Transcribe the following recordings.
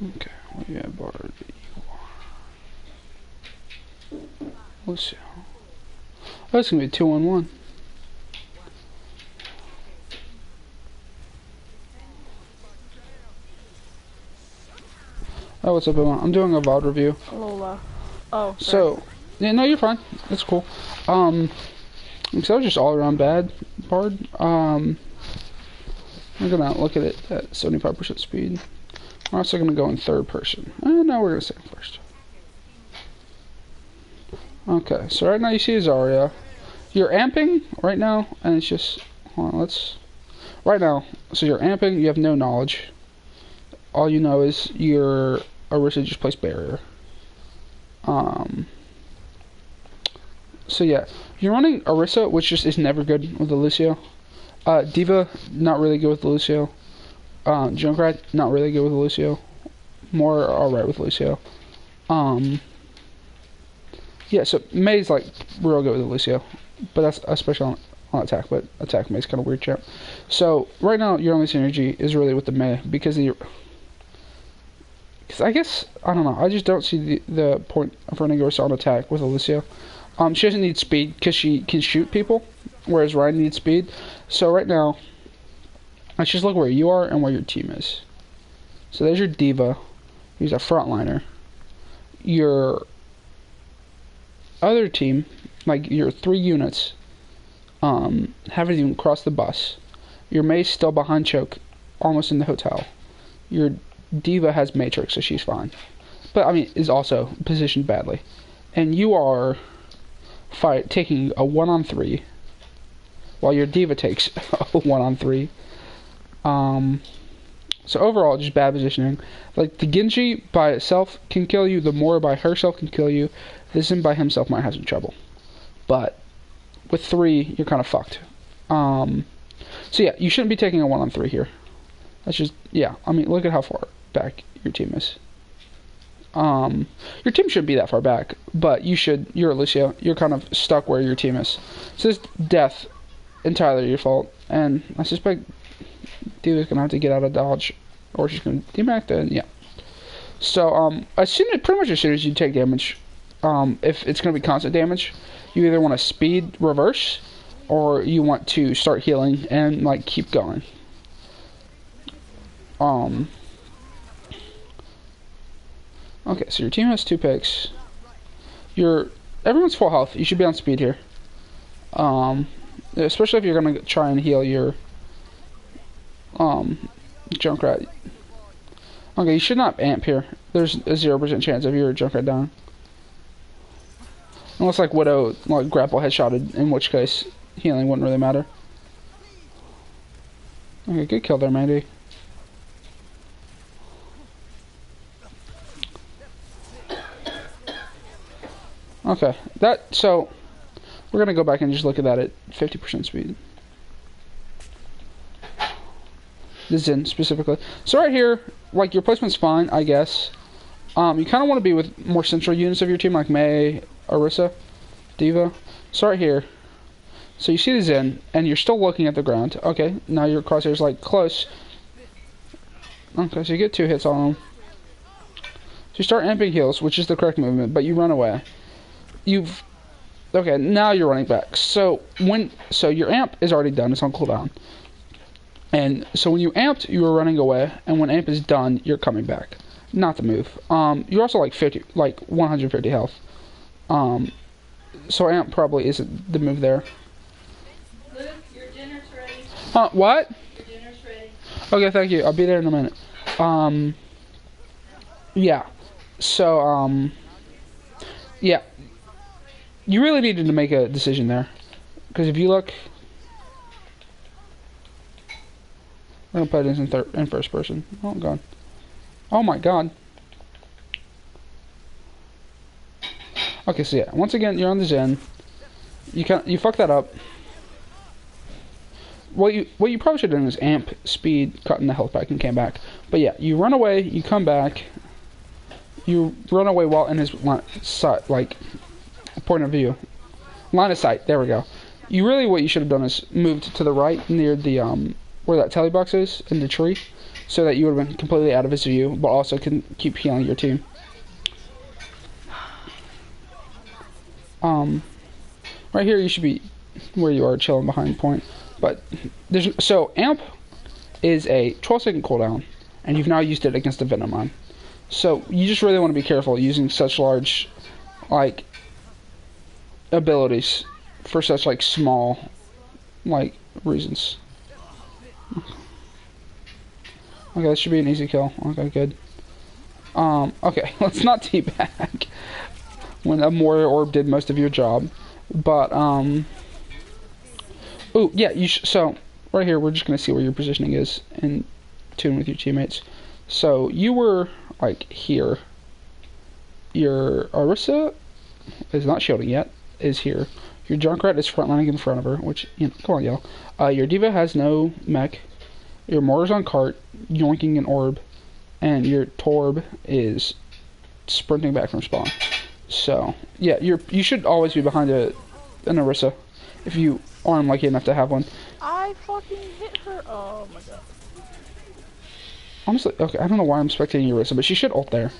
Okay, well, yeah, Bard. Let's see. Oh, it's gonna be 2-on-1. Oh, what's up, everyone? I'm doing a VoD review. Lola. Oh. So, yeah, no, you're fine. It's cool. So I was just all around bad, Bard. I'm gonna look at it at 75% speed. We're also gonna go in third person. No, we're gonna second first. Okay, so right now you see Zarya. You're amping right now, and it's just, hold on, right now, so you're amping, you have no knowledge. All you know is your Orisa just placed barrier. So yeah, you're running Orisa, which just is never good with the Lucio. D.Va, not really good with the Lucio. Junkrat, not really good with the Lucio. More alright with Lucio. Yeah, so May's like real good with the Lucio, but that's especially on attack. But attack May's kind of weird champ. So right now your only synergy is really with the May because I guess I don't know. I just don't see the point of running Orisa on attack with a Lucio. She doesn't need speed because she can shoot people, whereas Ryan needs speed. So right now, let's just look where you are and where your team is. So there's your D.Va. He's a frontliner. Your other team, like your 3 units, haven't even crossed the bus. Your May's still behind choke, almost in the hotel. Your D.Va has Matrix, so she's fine. But, I mean, is also positioned badly. And you are taking a 1-on-3, while your D.Va takes a 1-on-3. So overall, just bad positioning. Like, the Genji by itself can kill you, the Moira by herself can kill you, the Zen by himself might have some trouble. But with 3, you're kind of fucked. So yeah, you shouldn't be taking a 1-on-3 here. That's just, yeah, I mean, look at how far back your team is. Your team shouldn't be that far back, but you're Lucio, you're kind of stuck where your team is. So this death, entirely your fault, and I suspect D.Va's gonna have to get out of dodge, or she's gonna demac, and yeah. So, pretty much as soon as you take damage, if it's gonna be constant damage, you either want to speed reverse, or you want to start healing and, like, keep going. Okay, so your team has 2 picks. Everyone's full health. You should be on speed here. Especially if you're gonna try and heal your Junkrat. Okay, you should not amp here. There's a 0% chance of your Junkrat down. Unless like Widow like grapple headshotted, in which case healing wouldn't really matter. Okay, good kill there, Mandy. Okay, so we're gonna go back and just look at that at 50% speed. The Zen specifically. So right here, like your placement's fine, I guess. You kind of want to be with more central units of your team, like May, Orisa, D.Va. So right here, so you see the Zen, and you're still looking at the ground. Okay, now your crosshair's like close. Okay, so you get 2 hits on them. So you start amping heals, which is the correct movement, but you run away. Okay, now you're running back. So your amp is already done, it's on cooldown. And so when you amped, you were running away, and when amp is done, you're coming back. Not the move. You're also like 150 health. So amp probably isn't the move there. Luke, your dinner's ready. What? Your dinner's ready. Okay, thank you. I'll be there in a minute. Yeah. So, yeah. You really needed to make a decision there. Because if you look... We're going to put this in first person. Oh, God. Oh, my God. Okay, so yeah. Once again, you're on the Zen. You fucked that up. What you probably should have done is amp, speed, cutting the health back, and came back. But yeah, you run away, you come back. You run away while in his sight, like... point of view. Line of sight, there we go. What you should have done is moved to the right near the where that tele box is in the tree, so that you would have been completely out of his view, but also can keep healing your team. Right here you should be where you are, chilling behind point. But so amp is a 12-second cooldown, and you've now used it against a Venomon. So you just really want to be careful using such large, like, abilities for such like small, like, reasons. Okay, this should be an easy kill. Okay, good. Okay, let's not teabag when a Warrior Orb did most of your job. But, oh, yeah, so, right here, we're just going to see where your positioning is in tune with your teammates. So, you were, like, here. Your Orisa is not shielding yet, is here. Your Junkrat is frontlining in front of her, which, you know, come on, y'all. Your D.Va has no mech. Your Mortar's on cart, yoinking an orb. And your Torb is sprinting back from spawn. So, yeah, you should always be behind an Orisa if you aren't lucky enough to have one. I fucking hit her. Oh my god. Honestly, okay, I don't know why I'm spectating Orisa, but she should ult there.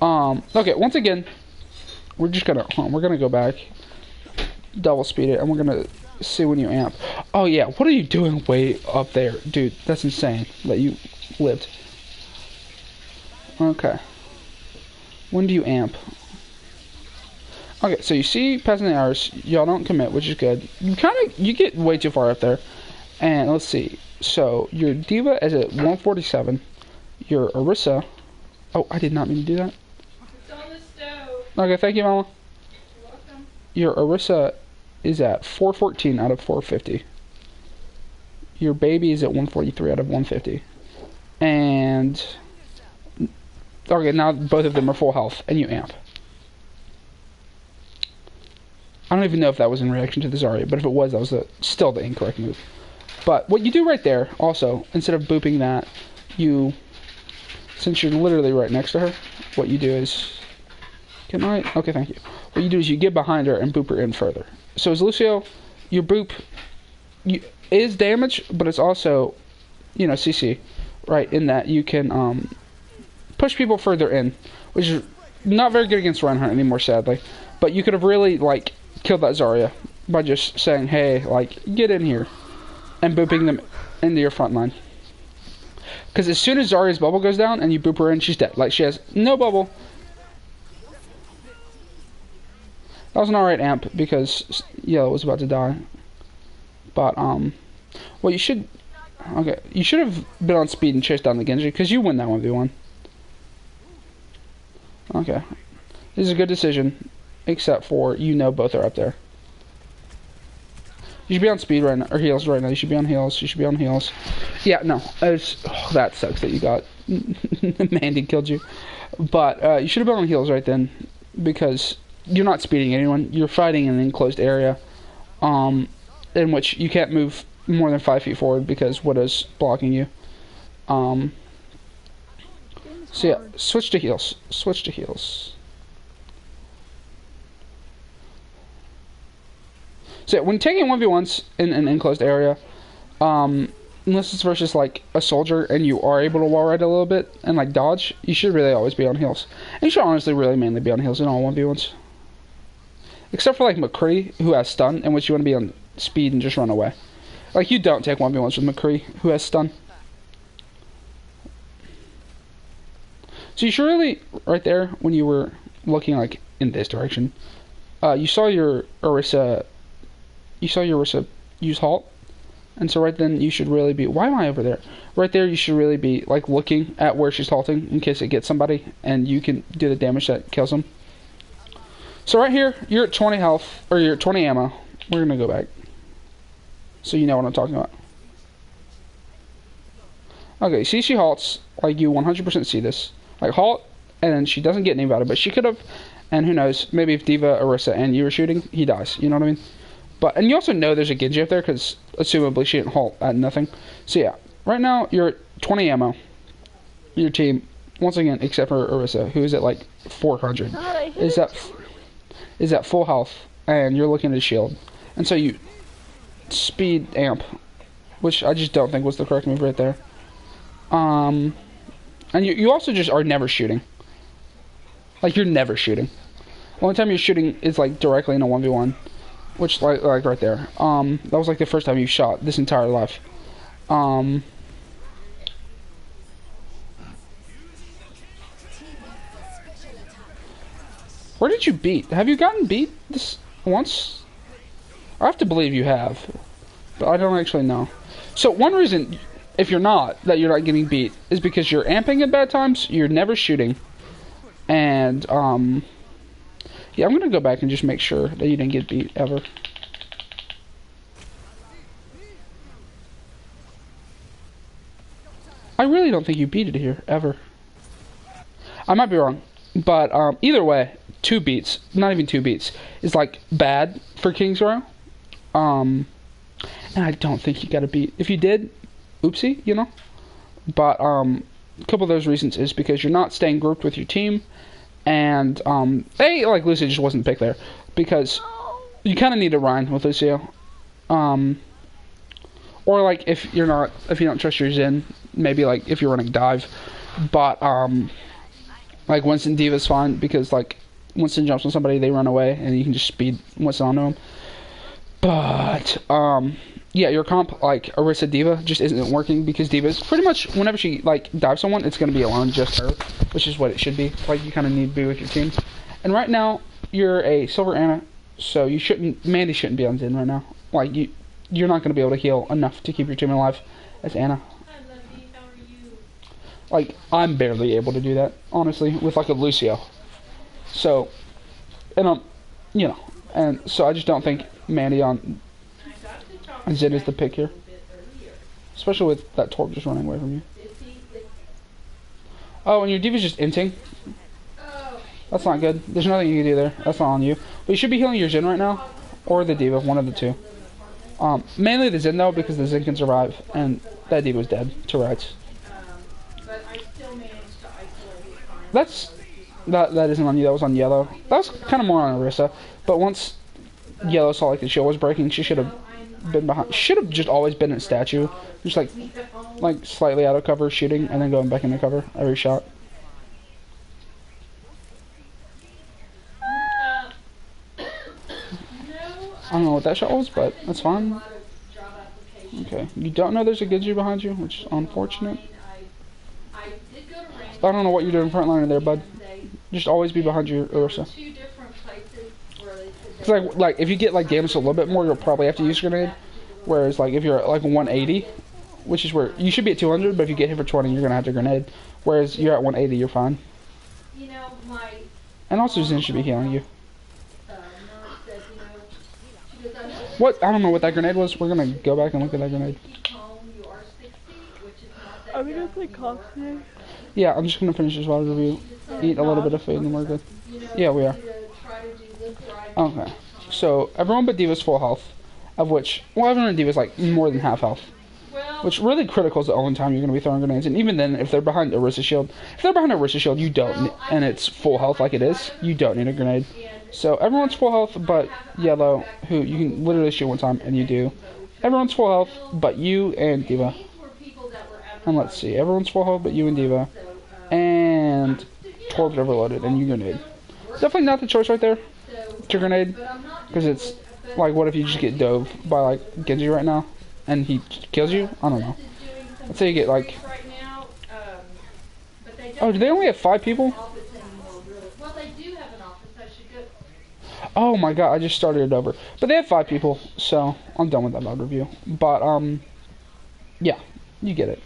Okay, once again, we're just gonna, we're gonna go back, double speed it, and we're gonna see when you amp. Oh yeah, what are you doing way up there? Dude, that's insane that you lived. Okay. When do you amp? Okay, so you see passing the hours, y'all don't commit, which is good. You get way too far up there. And let's see. So your D.Va is at 147. Your Orisa, oh, I did not mean to do that. It's on the stove. Okay, thank you, Mama. You're welcome. Your Orisa is at 414 out of 450. Your baby is at 143 out of 150. And okay, now both of them are full health, and you amp. I don't even know if that was in reaction to the Zarya, but if it was, that was still the incorrect move. But what you do right there, also, instead of booping that, since you're literally right next to her, what you do is, okay, thank you. What you do is you get behind her and boop her in further. So as Lucio, your boop is damage, but it's also, CC, right, in that you can push people further in, which is not very good against Reinhardt anymore, sadly. But you could have really, like, killed that Zarya by just saying, hey, like, get in here, and booping them into your front line. Because as soon as Zarya's bubble goes down and you boop her in, she's dead. Like, she has no bubble. That was an alright amp because Yellow was about to die. But, well, you should have been on speed and chased down the Genji, because you win that 1v1. Okay. This is a good decision, except for, both are up there. You should be on speed right now, or heals right now. You should be on heals. You should be on heals. Yeah, no. That sucks that you got Mandy killed you. But you should have been on heals right then, because you're not speeding anyone. You're fighting in an enclosed area, in which you can't move more than 5 feet forward because Widow's blocking you. So yeah, switch to heals. Switch to heals. So yeah, when taking 1v1s in an enclosed area, unless it's versus like a soldier and you are able to wall ride a little bit and like dodge, you should really always be on heals. And you should honestly really mainly be on heals in all 1v1s. Except for like McCree, who has stun, in which you want to be on speed and just run away. Like, you don't take 1v1s with McCree, who has stun. So you should really, right there, when you were looking like in this direction, you saw your Orisa use halt, and so right then you should really be, why am I over there? Right there you should really be like looking at where she's halting in case it gets somebody and you can do the damage that kills them. So right here, you're at 20 health, or you're at 20 ammo. We're gonna go back, so you know what I'm talking about. Okay, see, she halts, like you 100% see this. Like halt, and then she doesn't get anybody, but she could have, and who knows, maybe if D.Va, Orisa, and you were shooting, he dies, you know what I mean? But, and you also know there's a Genji up there, because assumably she didn't halt at nothing. So yeah, right now you're at 20 ammo. Your team, once again, except for Orisa, who is at like 400, is at full health, and you're looking at a shield. And so you speed amp which I just don't think was the correct move right there. And you also just are never shooting. Like, you're never shooting. The only time you're shooting is, like, directly in a 1v1. Which, like right there. That was, like, the first time you shot this entire life. Where did you beat? Have you gotten beat this once? I have to believe you have. But I don't actually know. So, one reason, if you're not, that you're not getting beat, is because you're amping at bad times, you're never shooting. And, yeah, I'm gonna go back and just make sure that you didn't get beat, ever. I really don't think you beat it here, ever. I might be wrong. But, either way, 2 beats, not even 2 beats, is, like, bad for King's Row. And I don't think you got a beat. If you did, oopsie, you know? But, a couple of those reasons is because you're not staying grouped with your team. And, like, Lucio just wasn't picked there. Because you kind of need a Ryan with Lucio. Or, like, if you don't trust your Zen, maybe, like, if you're running dive. But, like, Winston Diva's fine, because, like, Winston jumps on somebody, they run away, and you can just speed Winston onto them. But, yeah, your comp, like, Orisa Diva just isn't working, because Diva's pretty much, whenever she, like, dives someone, it's going to be alone, just her, which is what it should be. Like, you kind of need to be with your team. And right now, you're a Silver Anna, so you shouldn't, Mandy shouldn't be on Zen right now. Like, you're not going to be able to heal enough to keep your team alive as Anna. Like, I'm barely able to do that, honestly, with, like, a Lucio. So, and, you know, and so I just don't think Mandy on Zen is the pick here. Especially with that Torb just running away from you. Oh, and your Diva's just inting. That's not good. There's nothing you can do there. That's not on you. But you should be healing your Zen right now, or the Diva, one of the two. Mainly the Zen, though, because the Zen can survive, and that Diva's dead to rights. That isn't on you, that was on Yellow. That was kind of more on Orisa, but once Yellow saw like the shield was breaking, she should have been behind. Should have just always been in statue, just like slightly out of cover, shooting, and then going back into cover every shot. I don't know what that shot was, but that's fine. Okay, you don't know there's a Genji behind you, which is unfortunate. I don't know what you're doing front liner there, bud. Just always be behind your Orisa. It's like if you get like damaged a little bit more, you'll probably have to use grenade. Whereas like if you're at like 180, which is where you should be at 200, but if you get hit for 20, you're gonna have to grenade. Whereas you're at 180, you're fine. And also Zen should be healing you. What? I don't know what that grenade was. We're gonna go back and look at that grenade. Are we gonna play cops today? Yeah, I'm just gonna finish this VoD review. Eat a little bit of food and we're good. Yeah, we are. Okay. So everyone but Diva's full health, of which, well, everyone in Diva's like more than half health. Which really critical is the only time you're gonna be throwing grenades. And even then, if they're behind Orisa shield, you don't, and it's full health like it is, you don't need a grenade. So everyone's full health but Yellow, who you can literally shoot one time, and you do. Everyone's full health but you and Diva. And let's see, everyone's full health but you and Diva. And Torb's overloaded, and you grenade. Definitely not the choice right there to grenade, because it's like, what if you just get dove by like Genji right now, and he kills you? I don't know. Let's say you get like, oh, do they only have 5 people? Oh my god, I just started it over. But they have 5 people, so I'm done with that VoD review. But yeah, you get it.